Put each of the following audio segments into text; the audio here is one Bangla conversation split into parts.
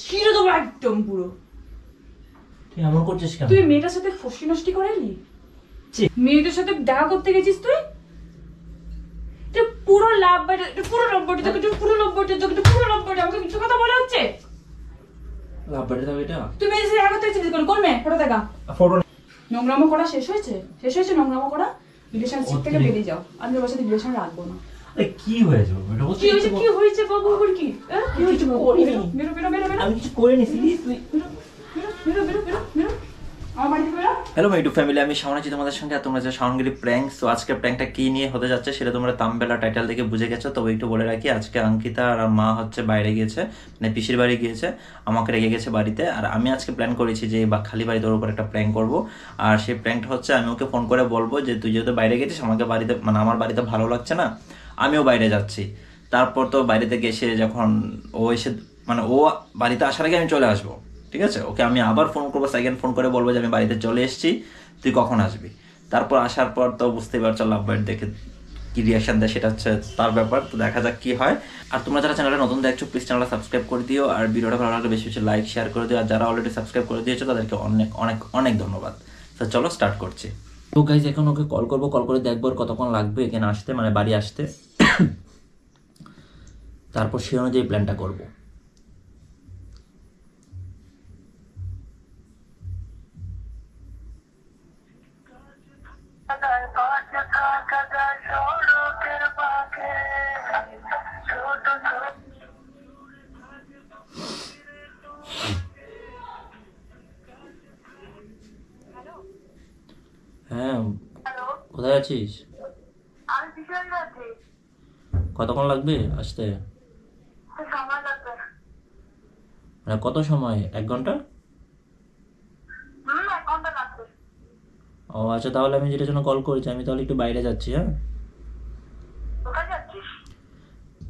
ছিঁড়ে দেবো একদম পুরো। তুই এমন করছিস কেন? তুই মেয়েটার সাথে ফষ্টি নষ্টি করে এলি? মেয়েটার সাথে দেখা করতে গেছিস তুই? পুরো লাভ বাইরে, পুরো লব্বটি তোকে, পুরো লব্বটি তোকে, পুরো লব্বটি আমাকে মিথ্যে কথা বলা হচ্ছে। লাভ বাইরে দাও এটা। তুই মেয়ের সাথে দেখা করতে গেছিস কোন মেয়ে? ফটো দেখা। ফটো নোংরামো করা শেষ হয়েছে? শেষ হয়েছে নোংরামো করা? রিলেশনশিপ থেকে বেরিয়ে যাও। আমি ওর সাথে রিলেশন রাখবো না। কি হয়েছে? কি হয়েছে বাবু? ওর কি? কি হয়েছে বাবু? বেরো বেরো বেরো বেরো। আমি কিছু করিনি সিরিয়াস তুই। বেরো বেরো বেরো বেরো। আমার বাড়িতে বেরো। হ্যালো মাই ইউটিউব ফ্যামিলি, আমি শাওন আছি তোমাদের সঙ্গে। আর তোমরা যে শাওনগিরি প্র্যাঙ্কস, তো আজকে প্র্যাঙ্কটা কি নিয়ে হতে যাচ্ছে সেটা তোমরা থাম্বনেল আর টাইটেল দেখে বুঝে গেছো। তবে একটু বলে রাখি, আজকে অঙ্কিতা আর মা হচ্ছে বাইরে গিয়েছে, মানে পিসির বাড়ি গিয়েছে, আমাকে রেখে গেছে বাড়িতে। আর আমি আজকে প্ল্যান করেছি যে খালি বাড়িতে ওর উপর একটা প্র্যাঙ্ক করবো। আর সেই প্র্যাঙ্কটা হচ্ছে আমি ওকে ফোন করে বলবো যে তুই যেহেতু বাইরে গেছিস, আমাকে বাড়িতে মানে আমার বাড়িতে ভালো লাগছে না, আমিও বাইরে যাচ্ছি। তারপর তো বাইরে থেকে এসে যখন ও এসে মানে ও বাড়িতে আসার আগে আমি চলে আসবো, ঠিক আছে? ওকে আমি আবার ফোন করবো, সেকেন্ড ফোন করে বলবো যে আমি বাড়িতে চলে এসেছি, তুই কখন আসবি। তারপর আসার পর তো বুঝতেই পারছো লাভ বার্ড দেখে কি রিয়াকশন দেয়, সেটা হচ্ছে তার ব্যাপার। তো দেখা যাক কি হয়। আর তোমরা যারা চ্যানেলটা নতুন দেখছো প্লিজ চ্যানেলটা সাবস্ক্রাইব করে দিও, আর ভিডিওটা ভালো লাগলে বেশি বেশি লাইক শেয়ার করে দিও। আর যারা অলরেডি সাবস্ক্রাইব করে দিয়েছো তাদেরকে অনেক অনেক অনেক ধন্যবাদ। তো চলো স্টার্ট করছি। তো গাইজ এখন ওকে কল করবো, কল করে দেখবো কতক্ষণ লাগবে এখানে আসতে, মানে বাড়ি আসতে। তারপর সে অনুযায়ী প্ল্যানটা করবো। হ্যাঁ, কোথায় আছিস? কতক্ষণ লাগবে আসতে? মানে কত সময়? 1 ঘন্টা? ও আচ্ছা, তাহলে আমি যেটার জন্য কল করেছি, আমি তাহলে একটু বাইরে যাচ্ছি। হ্যাঁ,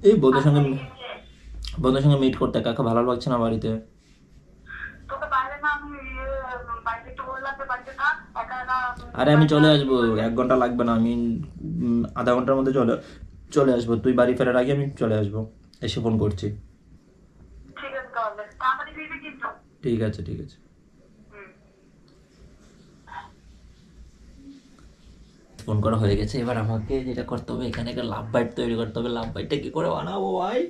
এই বন্ধুর সঙ্গে মিট করতে, কাকা ভালো লাগছে না বাড়িতে। আরে আমি চলে আসবো, 1 ঘন্টা লাগবে না, আমি আধা ঘন্টার মধ্যে চলে আসবো। তুই বাড়ি ফেরার আগে আমি চলে আসবো, এসে ফোন করছি। ঠিক আছে ঠিক আছে। ফোন করা হয়ে গেছে, এবার আমাকে যেটা করতে হবে, এখানে একটা লাভ বাইট তৈরি করতে হবে। লাভ বাইটটা কি করে বানাবো ভাই?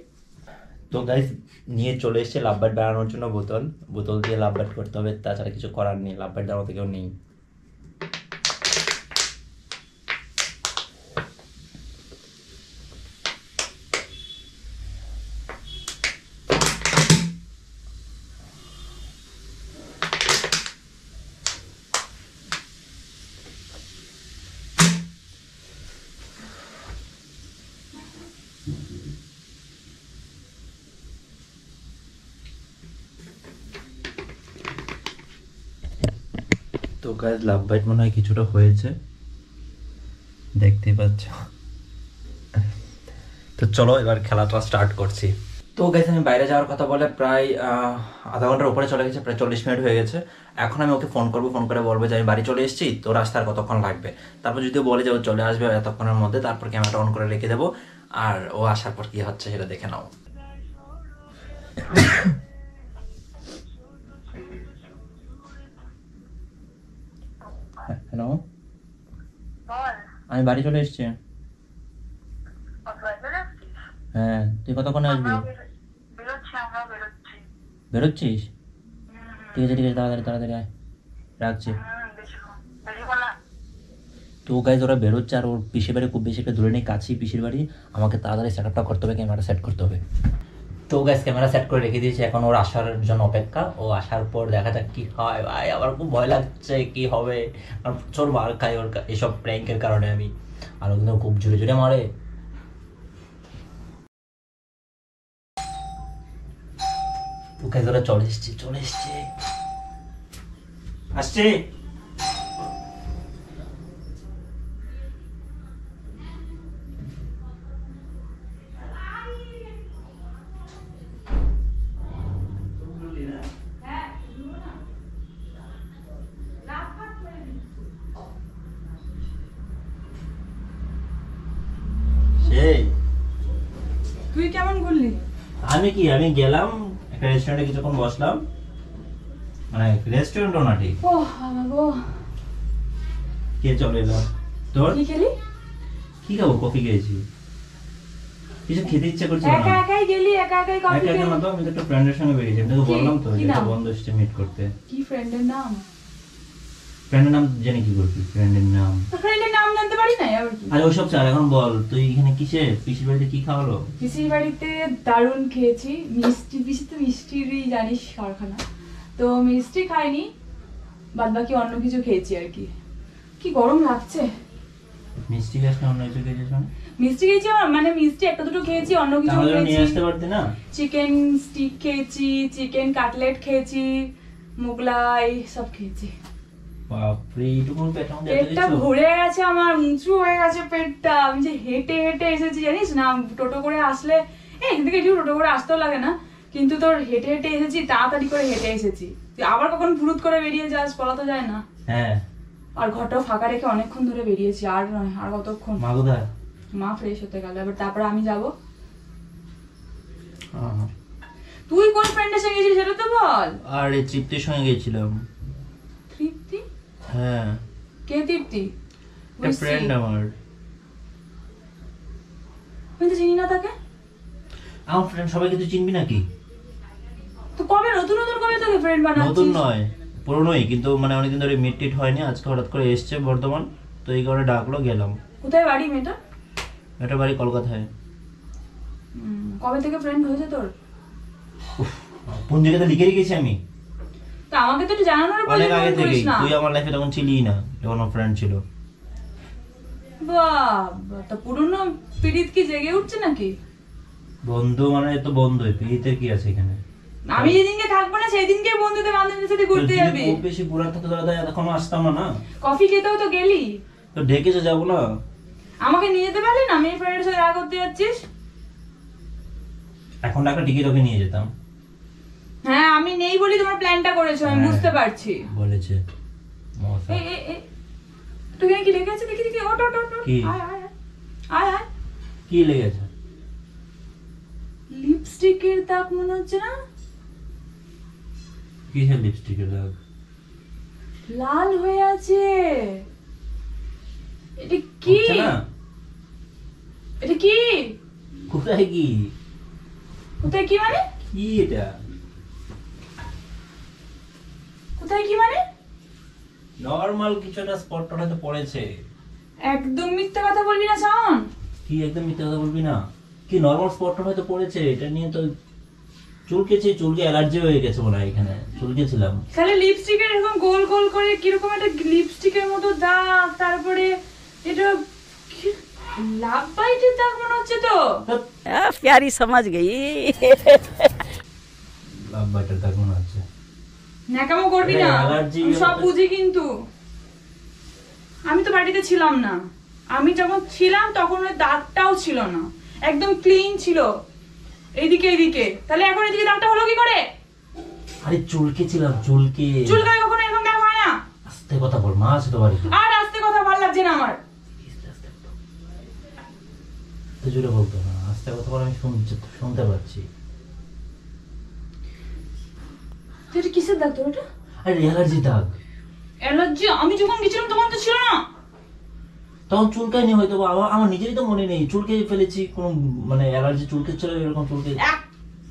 তো গাইস নিয়ে চলে এসেছে লাভ বাইট বানানোর জন্য বোতল দিয়ে লাভ বাইট করতে হবে, তাছাড়া কিছু করার নেই। লাভ বাইট দেওয়ার মতো কেউ নেই। তো গাইস লাভ বাইট মনে হয় কিছুটা হয়েছে, দেখতেই পাচ্ছ। তো চলো এবার খেলাটা স্টার্ট করছি। তো গাইস আমি বাইরে যাওয়ার কথা বলে প্রায় আধা ঘন্টার উপরে চলে গেছে, প্রায় 40 মিনিট হয়ে গেছে। এখন আমি ওকে ফোন করবো, ফোন করে বলবো যে আমি বাড়ি চলে এসেছি, তোর আসতে আর কতক্ষণ লাগবে। তারপর যদি বলে যে ও চলে আসবে এতক্ষণের মধ্যে, তারপর ক্যামেরাটা অন করে রেখে দেবো। আর ও আসার পর কি হচ্ছে সেটা দেখে নাও। হ্যালো, আমি বাড়ি চলে এসেছি। হ্যাঁ, তুই কতক্ষণে আসবি? বেরোচ্ছিস? ঠিক আছে ঠিক আছে, তাড়াতাড়ি তাড়াতাড়ি আয়, রাখছি। তো গাইজ ওরা বেরোচ্ছে, আর ওর পিসির বাড়ি খুব বেশি একটা দূরে নেই, কাছেই পিসির বাড়ি। আমাকে তাড়াতাড়ি সেট আপটা করতে হবে, ক্যামেরা সেট করতে হবে। তো গাইজ ক্যামেরা সেট করে রেখে দিয়েছি, এখন ওর আসার জন্য অপেক্ষা। ও আসার পর দেখা যাক কি হয়। ভাই আমার খুব ভয় লাগছে কি হবে, আর প্রচুর মার খাই ওর এসব প্র্যাঙ্কের কারণে আমি। আর ও কিন্তু খুব জোরে জোরে মারে। তো গাইজ ওরা চলে এসছে আসছে। তুই কেমন করলি? আমি গেলাম একটা রেস্টুরেন্টে কিছুক্ষণ বসলাম, মানে রেস্টুরেন্টও না ঠিক। ও বাবা গো, কে চলে এলো তোর? কি খেলি? কি খাবো? কফি খেয়েছি। কিছু খেতে ইচ্ছা করছে না। একা একাই গেলি, একা একাই কফি একা একা খেলি? না তো, আমি তো একটা ফ্রেন্ডের সঙ্গে বেরিয়েছি। আমি তোকে বললাম তো কি যে একটা নাম? বন্ধু এসেছে মিট করতে। কি ফ্রেন্ডের নাম? ফ্রেন্ডের নাম জেনে কি করবি? ফ্রেন্ডের নাম, তো ফ্রেন্ডের নাম জানতে পারি না আবার কি? আরে ওসব ছাড়, এখন বল তুই এখানে কিসে, পিসির বাড়িতে কি খাওয়ালো? পিসির বাড়িতে দারুণ খেয়েছি মিষ্টি, পিসি তো মিষ্টিরই জানিস কারখানা, তো মিষ্টি খাইনি, বাদ বাকি অন্য কিছু খেয়েছি আর কি। কি গরম লাগছে। মিষ্টি খাস না, অন্য কিছু খেয়েছিস মানে? মিষ্টি খেয়েছি, মানে মিষ্টি একটা দুটো খেয়েছি, অন্য কিছু তাহলে নিয়ে খেয়েছি। আসতে পারতি না? চিকেন স্টিক খেয়েছি, চিকেন কাটলেট খেয়েছি, মোগলাই সব খেয়েছি। বাপরে, এইটুকু পেট আমাদের এত পেটটা কিছু? ভরে গেছে আমার, উঁচু হয়ে গেছে পেটটা। আমি যে হেঁটে হেঁটে এসেছি জানিস না, টোটো করে আসলে এখান থেকে একটু টোটো করে আসতেও লাগে না, কিন্তু তোর হেঁটে হেঁটে এসেছি, তাড়াতাড়ি করে হেঁটে এসেছি। তুই আবার কখন ফুরুত করে বেরিয়ে যাস বলা তো যায় না। হ্যাঁ। আর ঘরটাও ফাঁকা রেখে অনেকক্ষণ ধরে বেরিয়েছি, আর নয় আর কতক্ষণ। মা কোথায়? মা ফ্রেশ হতে গেল, এবার তারপরে আমি যাব। আহ, তুই কোন ফ্রেন্ডের সঙ্গে গেছিস সেটা তো বল। আর এই তৃপ্তির সঙ্গে গেছিলাম। তৃপ্তি? হ্যাঁ, কে তৃপ্তি? একটা ফ্রেন্ড আমার। আমি তো চিনি না তাকে। আমার ফ্রেন্ড সবাইকে তুই চিনবি নাকি? তো কবে নতুন নতুন কবে তোকে ফ্রেন্ড বানাচ্ছিস? নতুন নয়, পুরনোই, কিন্তু মানে অনেকদিন ধরে মিট টিট হয়নি, আজকে হঠাৎ করে এসছে বর্ধমান, তো এই কারণে ডাকলো, গেলাম। কোথায় বাড়ি মেয়েটা? এটা বাড়ি কলকাতায়। কবে থেকে ফ্রেন্ড হয়েছে তোর? কোন জায়গাতে লিখে রেখেছি আমি? তা আমাকে তো একটু জানানোর অনেক প্রয়োজন আগে থেকেই। করিস না। তুই আমার লাইফে তখন ছিলিই না, যখন আমার ফ্রেন্ড ছিল। বাবা, তা পুরনো পীড়িত কি জেগে উঠছে নাকি? বন্ধু মানে তো বন্ধুই, পিড়িতের কি আছে এখানে? আমি যেদিনকে থাকবো না সেই দিনকে বন্ধুদের বান্ধবীদের সাথে ঘুরতে যাবি। খুব বেশি পুরান থাকতে দাদা এখনো আসতাম না। কফি খেতেও তো গেলি। তো ডেকেছে যাবো না? আমাকে নিয়ে যেতে পারলি না? মেয়ে ফ্রেন্ডের সাথে দেখা করতে যাচ্ছিস। এখন একটা টিকিট ওকে নিয়ে যেতাম। হ্যাঁ, আমি নেই বলি তোমার প্ল্যানটা করেছো, আমি হ্যাঁ, বুঝতে পারছি। বলেছে মশা। তুই এখানে কি লেগে আছে? দেখি দেখি, ওট ওট ওট। কি? আয় আয় আয় আয়। কি লেগেছে? লিপস্টিকের দাগ মনে হচ্ছে না? কিসের লিপস্টিকের দাগ? লাল হয়ে আছে। এটা কি? হচ্ছে না? এটা কি? কোথায় কি? কোথায় কি মানে? কি এটা? কোথায় কি মানে? নরমাল কিছু একটা স্পট হয়তো পড়েছে। একদম মিথ্যা কথা বলবি না শাওন। কি একদম মিথ্যে কথা বলবি না? কি নরমাল স্পট হয়তো পড়েছে, এটা নিয়ে তো চুলকেছে, চুলকে অ্যালার্জি হয়ে গেছে মনে হয়, এখানে চুলকেছিলাম। তাহলে লিপস্টিকের এরকম গোল গোল করে কিরকম একটা লিপস্টিকের মতো দাগ, তারপরে এটা লাভ বাইটের দাগ মনে হচ্ছে তো। प्यारी समझ गई। লাভ বাইটার দাগ মনে হচ্ছে। ন্যাকামো করবি না, আরে অ্যালার্জি আমি সব হতে- বুঝি, কিন্তু আমি তো বাড়িতে ছিলাম না। আমি যখন ছিলাম তখন ওই দাগটাও ছিল না, একদম ক্লিন ছিল এইদিকে এইদিকে। তাহলে এখন এদিকে দাগটা হলো কি করে? আরে চুলকেছিলাম, চুলকে। চুলকায় কখনো এরকম দাগ হয় না। আস্তে কথা বল, মা আছে তো বাড়িতে। আর আস্তে কথা ভালো লাগছে না আমার। তো জোরে বলতো না, আস্তে কথা বল, আমি শুনতে পাচ্ছি। তো এটা কিসের দাগ তোর? এটা আরে অ্যালার্জি দাগ। অ্যালার্জি? আমি যখন গেছিলাম তখন তো ছিল না। তখন চুলকায়নি হয়তো, বা আমার নিজেরই তো মনে নেই, চুলকে ফেলেছি কোনো, মানে অ্যালার্জি চুলকে ছিল এরকম চুলকে। এক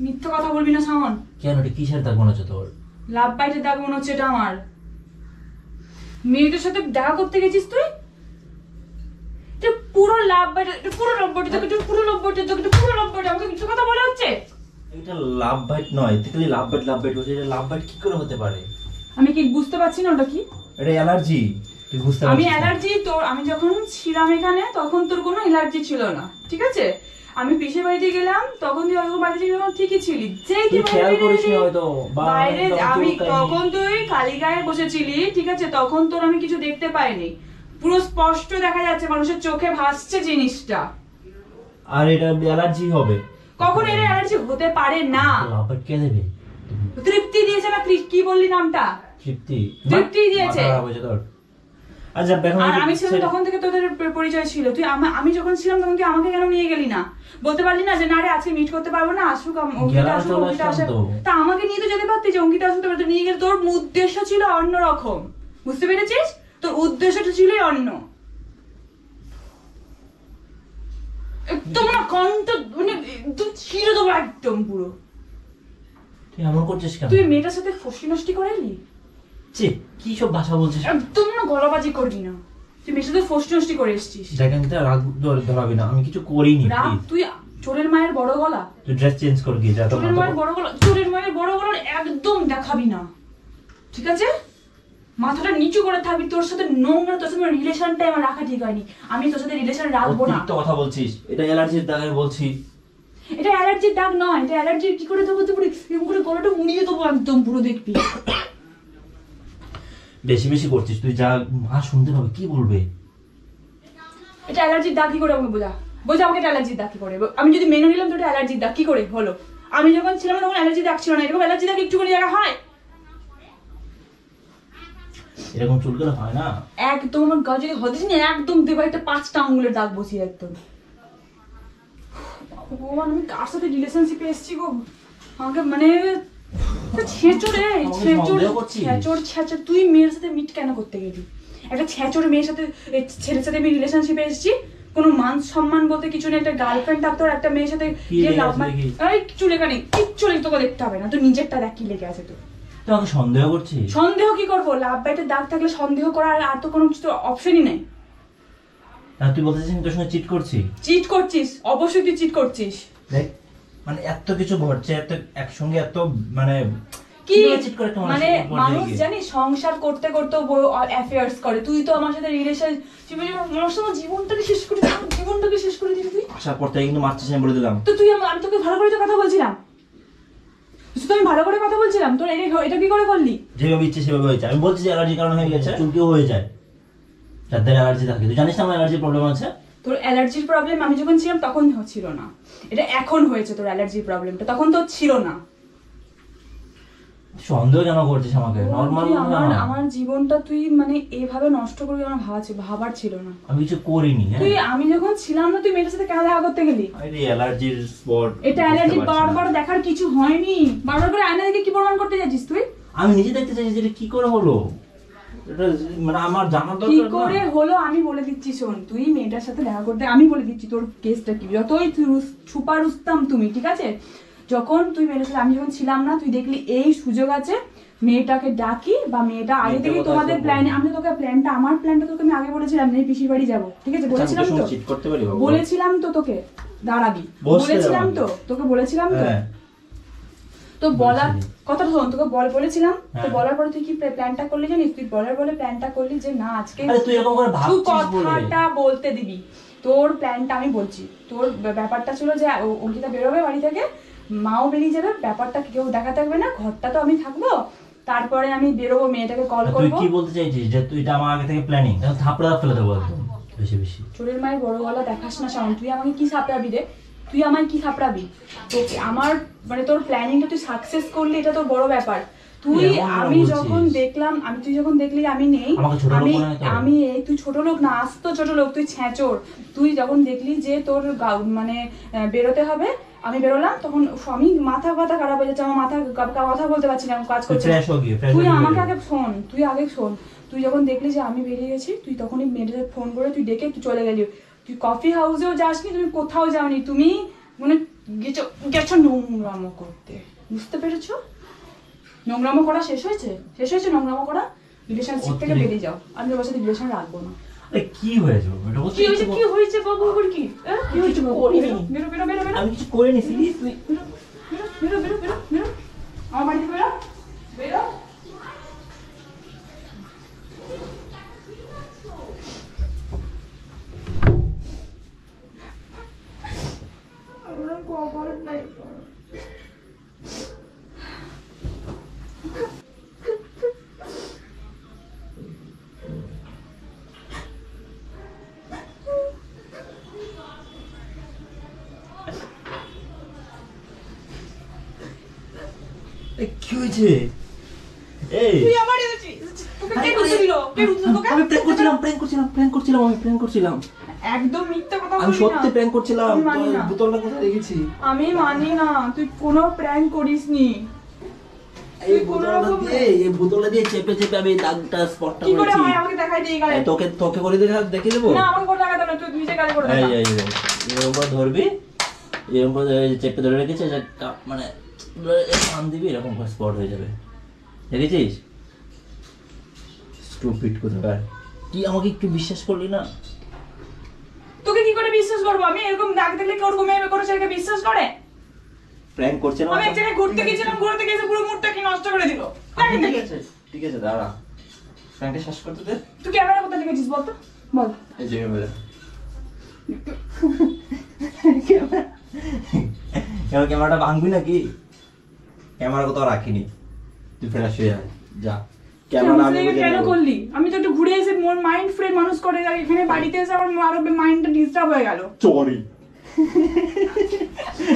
মিথ্যা কথা বলবি না শাওন। কেন, এটা কিসের দাগ মনে হচ্ছে তোর? লাভ বাইটের দাগ মনে হচ্ছে এটা আমার। মেয়েদের সাথে দেখা করতে গেছিস তুই? এটা পুরো লাভ বাইট, এটা পুরো লাভ বাইট, এটা পুরো লাভ বাইট, এটা পুরো লাভ বাইট। আমাকে মিথ্যা কথা বলা হচ্ছে। এটা লাভ বাইট নয়, এতে লাভ বাইট বলছে। এটা লাভ বাইট কি করে হতে পারে? আমি কি বুঝতে পারছি না ওটা কি। এটা অ্যালার্জি, তুই বুঝতে আমি পারছিস না? অ্যালার্জি তোর, আমি যখন ছিলাম এখানে তখন তোর কোনো অ্যালার্জি ছিল না, ঠিক আছে? আমি পিসের বাড়িতে গেলাম তখন তুই হয়তো বাড়িতে গেলাম, ঠিকই ছিলি। যেই তুই খেয়াল করিস নি হয়তো, বা বাইরে তখন আমি চুলকায়নি। তখন তুই খালি গায়ে বসেছিলি, ঠিক আছে? তখন তোর আমি কিছু দেখতে পাইনি, পুরো স্পষ্ট দেখা যাচ্ছে, মানুষের চোখে ভাসছে জিনিসটা। আর এটা অ্যালার্জি হবে? কখন এর অ্যালার্জি হতে পারে না। লাভ বাইট কে দেবে? তৃপ্তি দিয়েছে না? কি বললি নামটা? তৃপ্তি। তৃপ্তি দিয়েছে। মাথা খারাপ হয়েছে তোর? আচ্ছা এখন আর আমি ছিলাম তখন থেকে তোদের পরিচয় ছিল, তুই আমি যখন ছিলাম তখন তুই আমাকে কেন নিয়ে গেলি না? বলতে পারলি না যে না রে আজকে মিট করতে পারবো না, আসুক অঙ্কিতা আসুক, অঙ্কিতা আসুক। তা আমাকে নিয়ে তো যেতে পারতি যে অঙ্কিতা আসুক, তো নিয়ে গেলে তোর উদ্দেশ্য ছিল অন্যরকম, বুঝতে পেরেছিস? তোর উদ্দেশ্যটা ছিল অন্য। একদম না কণ্ঠ মানে একদম ছিঁড়ে দেবো একদম পুরো। তুই এমন করছিস কেন? তুই মেয়েটার সাথে ফষ্টি নষ্টি করে এলি? কি সব ভাষা বলছিস? একদম না গলাবাজি করবি না, তুই মেয়েটার সাথে ফষ্টি নষ্টি করে এসেছিস। দেখেন তো রাগ ধরাবি না, আমি কিছু করিনি। তুই চোরের মায়ের বড় গলা, তুই ড্রেস চেঞ্জ কর গিয়ে যা। চোরের মায়ের বড় গলা, চোরের মায়ের বড় গলা একদম দেখাবি না, ঠিক আছে? মাথাটা নিচু করে থাকবি। তোর সাথে নোংরা, তোর সাথে রিলেশনটাই আমার রাখা ঠিক হয়নি। আমি তোর সাথে রিলেশন রাখবো না। তুই তো কথা বলছিস, এটা অ্যালার্জির দাগে বলছি। এটা অ্যালার্জির দাগ নয়, এটা অ্যালার্জি কি করে দেবো? তুই এরকম করে গলাটা মুড়িয়ে দেবো একদম পুরো, দেখবি। বেশি বেশি করছিস তুই, যা মা শুনতে পাবে কি বলবে? এটা অ্যালার্জির দাগ কি করে আমাকে বোঝা আমাকে এটা অ্যালার্জির দাগ কি করে? আমি যদি মেনে নিলাম তো এটা অ্যালার্জির দাগ কি করে হলো? আমি যখন ছিলাম তখন অ্যালার্জি দাগ ছিল না, এরকম অ্যালার্জি দাগ একটুখানি জায়গা হয়? এরকম চুলগুলো হয় না একদম। আমার গা যদি হতেছি না একদম দেবা একটা 5টা আঙ্গুলের দাগ বসিয়ে একদম। ভগবান, আমি কার সাথে রিলেশনশিপে এসেছি গো? আমাকে মানে ছেচড় তুই মেয়ের সাথে মিট কেন করতে গেলি? একটা ছেচড় মেয়ের সাথে, ছেলের সাথে আমি রিলেশনশিপে এসেছি, কোনো মান সম্মান বলতে কিছু নেই। একটা গার্লফ্রেন্ড থাকতো আর একটা মেয়ের সাথে কিচ্ছু লেখা নেই, কিচ্ছু নেই, তোকে দেখতে হবে না। তুই নিজেরটা দেখ কি লেগে আছে। তোর তুই আমাকে সন্দেহ করছিস? সন্দেহ কি করবো? লাভ বাইটের দাগ থাকলে সন্দেহ করার আর তো কোনো কিছু অপশনই নেই। তুই বলতেছিস আমি তোর সঙ্গে চিট করছি? চিট করছিস, অবশ্যই তুই চিট করছিস। দেখ মানে এত কিছু ঘটছে, এত একসঙ্গে এত মানে কি মানে মানুষ জানি সংসার করতে করতে অ্যাফেয়ার্স করে। তুই তো আমার সাথে রিলেশন জীবনটাকে শেষ করে দিলি তুই। আশা করতে কিন্তু মারছিস না বলে দিলাম। তো তুই আমি তোকে ভালো করে তো কথা বলছিলাম, শুধু আমি ভালো করে কথা বলছিলাম, তোর এটা কি করে করলি? যেভাবে ইচ্ছে সেভাবে হয়েছে। আমি বলছি যে অ্যালার্জির কারণে হয়ে গেছে, চুলকেও হয়ে যায় যাদের অ্যালার্জি থাকে। তুই জানিস না আমার অ্যালার্জির প্রবলেম আছে? তোর অ্যালার্জির প্রবলেম আমি যখন ছিলাম তখন ছিল না, এটা এখন হয়েছে। তোর অ্যালার্জির প্রবলেমটা তখন তো ছিল না। সন্দেহ কেন করছিস আমাকে? নরমাল আমার জীবনটা তুই মানে এভাবে নষ্ট করবি আমার ভাবার ছিল না। আমি কিছু করিনি। তুই আমি যখন ছিলাম না তুই মেয়েটার সাথে কেন দেখা করতে গেলি? আরে অ্যালার্জির স্পট। এটা অ্যালার্জি বারবার দেখার কিছু হয়নি। বারবার করে আয়না দেখে কি প্রমাণ করতে যাচ্ছিস তুই? আমি নিজে দেখতে চাই যে কি করে হলো, এটা মানে আমার জানা দরকার। কি করে হলো আমি বলে দিচ্ছি, শোন। তুই মেয়েটার সাথে দেখা করতে, আমি বলে দিচ্ছি তোর কেসটা কি। যতই ছুপা রুস্তাম তুমি, ঠিক আছে? যখন তুই মেয়েটার সাথে, আমি যখন ছিলাম না, তুই দেখলি এই সুযোগ আছে মেয়েটাকে ডাকি, বা মেয়েটা আগে থেকে তোমাদের প্ল্যান, আমি তোকে প্ল্যানটা, আমার প্ল্যানটা তোকে আমি আগে বলেছিলাম যে পিসির বাড়ি যাবো, ঠিক আছে? বলেছিলাম তো, বলেছিলাম তো তোকে দাঁড়াবি, বলেছিলাম তো তোকে, বলেছিলাম তো। তো বলার কথা শোন, তোকে বলেছিলাম তো। বলার পরে তুই কি প্ল্যানটা করলি জানিস? তুই বলার বলে প্ল্যানটা করলি যে না আজকে তুই কথাটা বলতে দিবি। তোর প্ল্যানটা আমি বলছি। তোর ব্যাপারটা ছিল যে অঙ্কিতা বেরোবে বাড়ি থেকে, মাও বেরিয়ে যাবে, ব্যাপারটা কেউ দেখা থাকবে না, ঘরটা তো আমি থাকবো, তারপরে আমি বেরোবো, মেয়েটাকে কল করবো। তুই কি বলতে চাইছিস যে তুই এটা আমার আগে থেকে প্ল্যানিং? থাপড়া ফেলে দেবো একদম বেশি বেশি। চোরের মায়ের বড় গলা দেখাস না শাওন। তুই আমাকে কি থাপড়াবি রে? তুই আমায় কি থাপড়াবি? তোকে আমার মানে তোর প্ল্যানিংটা তুই সাকসেস করলি, এটা তোর বড় ব্যাপার। তুই আমি যখন দেখলাম, তুই যখন দেখলি আমি নেই, আমি এই তুই ছোট লোক না, আস্ত ছোট লোক, তুই ছেঁচোর। তুই যখন দেখলি যে তোর মানে বেরোতে হবে, আমি বেরোলাম, তখন আমি মাথা খারাপ হয়ে যাচ্ছে, আমার মাথা কথা বলতে পারছি না, কাজ করছে। তুই আমাকে আগে শোন, তুই যখন দেখলি যে আমি বেরিয়ে গেছি, তুই তখনই মেয়েটাকে ফোন করে তুই ডেকে তুই চলে গেলি। তুই কফি হাউসেও যাসনি, তুমি কোথাও যাওনি, তুমি মানে গেছো নোংরামো করতে, বুঝতে পেরেছো? নোংরামো করা শেষ হয়েছে নোংরামো করা। রিলেশনশিপ থেকে বেরিয়ে যাও, আমি ওর সাথে রিলেশন রাখবো না। কি হয়েছে কি হয়েছে বাবু? কি হয়েছে বাবু? বেরো বেরো বেরো বেরো। আমি কিছু করিনি সিরিয়াসলি। বেরো বেরো বেরো বেরো, আমার বাড়ি থেকে বেরো বেরো। কি হয়েছে? এই তুই আমার এসেছিস, তোকে কে বুঝতে দিল? কে বুঝতে তোকে? আমি প্র্যাঙ্ক করছিলাম একদম মিথ্যা কথা আমি বলবি না। সত্যি প্র্যাঙ্ক করছিলাম। আমি মানি না। বোতলটা কোথায় রেখেছি? আমি মানি না, তুই কোনো প্র্যাঙ্ক করিসনি। এই বোতলটা দিয়ে চেপে আমি দাগটা স্পটটা কি করে করেছি। হয় আমাকে দেখাই দিয়ে গালে? তোকে করে দেখিয়ে দেবো। না আমাকে করে দেখাতে না, তুই নিজে গালে করে এই দেখা। এরকম করে ধরবি, এরকম করে চেপে ধরে রেখেছে, মানে টান দিবি, এরকম করে স্পট হয়ে যাবে। দেখেছিস? স্টুপিড কোথাকার। তুই আমাকে একটু বিশ্বাস করলি না? তোকে কি করে বিশ্বাস করবো? আমি এরকম দাগ দেখলে কেউ ওরকম মেয়ে করে সেটাকে বিশ্বাস করে? প্র্যাঙ্ক করছে না? আমি এক জায়গায় ঘুরতে গেছিলাম, ঘুরতে গেছে পুরো মুডটা কি নষ্ট করে দিল। ঠিক আছে দাঁড়া, প্র্যাঙ্কটা শেষ করতে দে। তুই ক্যামেরা কোথায় লেগেছিস বলতো? বল। এই যে ক্যামেরাটা ভাঙবি নাকি? ক্যামেরা কোথাও রাখিনি, তুই ফ্রেশ হয়ে যা। ক্যামেরা আমি কেন করলি? আমি তো একটু ঘুরে এসে মোর মাইন্ড ফ্রেশ মানুষ করে, আর এখানে বাড়িতে এসে আমার আরো মাইন্ডটা ডিস্টার্ব হয়ে গেল। চরি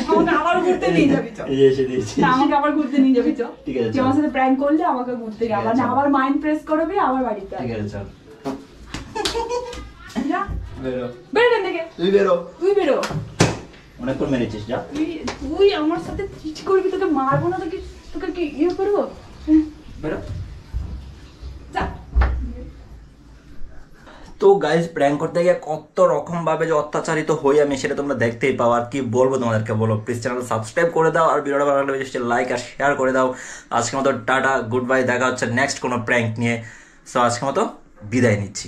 আমাকে আবার ঘুরতে নিয়ে যাবি তো? এই এসে দিয়েছি। না আমাকে আবার ঘুরতে নিয়ে যাবি তো? ঠিক আছে, তুই আমার সাথে প্র্যাঙ্ক করলে আমাকে ঘুরতে ঠিক যাবি, আছে, আবার মাইন্ড ফ্রেশ করবি, আবার বাড়িতে ঠিক আছে চল। যা বেরো, বেরো এখান থেকে। তুই বেরো, তুই বেরো। অনেকক্ষণ মেরেছিস, যা। তুই আমার সাথে চিট করবি, তোকে মারবো না, তোকে কি ইয়ে করবো? বেরো। যা। তো গাইজ, প্র্যাঙ্ক করতে গিয়ে কত রকম ভাবে যে অত্যাচারিত হই আমি, সেটা তোমরা দেখতেই পাও। আর কি বলবো তোমাদেরকে, বলো। প্লিজ চ্যানেল সাবস্ক্রাইব করে দাও, আর ভিডিওটা ভালো লাগলে বেশি লাইক আর শেয়ার করে দাও। আজকের মতো টাটা, গুড বাই, দেখা হচ্ছে নেক্সট কোনো প্র্যাঙ্ক নিয়ে। সো আজকের মতো বিদায় নিচ্ছি।